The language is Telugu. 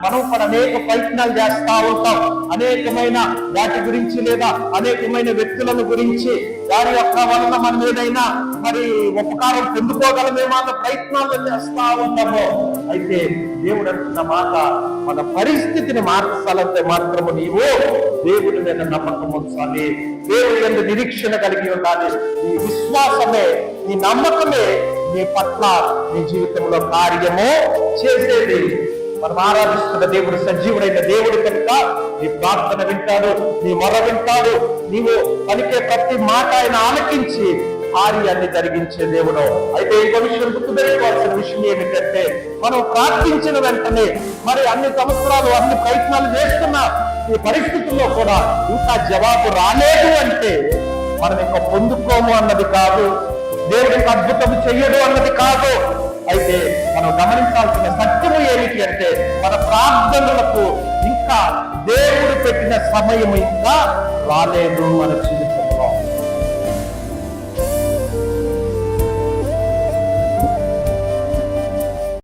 మనం కూడా అనేక ప్రయత్నాలు చేస్తా ఉంటాం, అనేకమైన వాటి గురించి లేదా అనేకమైన వ్యక్తులను గురించి వారి యొక్క వలన మనం ఏదైనా మరి ఉపకారం పొందుకోగలమేమో అన్న ప్రయత్నాలు చేస్తా ఉంటాము. అయితే దేవుడు అంటున్న మాట, మన పరిస్థితిని మార్చాలంటే మాత్రము నీవు దేవుడి మీద నమ్మకం ఉంచాలి, దేవుడి మీద నిరీక్షణ కలిగి ఉండాలి. నీ విశ్వాసమే, నీ నమ్మకమే నీ పట్ల నీ జీవితంలో కార్యము చేసేది. మనం ఆరాధిస్తున్న దేవుడు సజీవుడైన దేవుడు కనుక నీ ప్రార్థన వింటాడు, నీ మొర వింటాడు. నీవు పలికే ప్రతి మాట ఆయన ఆలకించి కార్యాన్ని జరిగించే దేవుడు. అయితే ఈ విషయం గుర్తుపెట్టుకోవాల్సిన విషయం ఏమిటంటే, మనం ప్రార్థించిన వెంటనే మరి అన్ని సంవత్సరాలు అన్ని ప్రయత్నాలు చేస్తున్నా ఈ పరిస్థితుల్లో కూడా ఇంకా జవాబు రాలేదు అంటే మనం ఇంకా పొందుకోము అన్నది కాదు, దేవుడికి అద్భుతం చెయ్యడు అన్నది కాదు. అయితే మనం గమనించాల్సిన సత్యము ఏమిటి అంటే, మన ప్రార్థనలకు ఇంకా దేవుడు పెట్టిన సమయం ఇంకా రాలేదు మన జీవితం.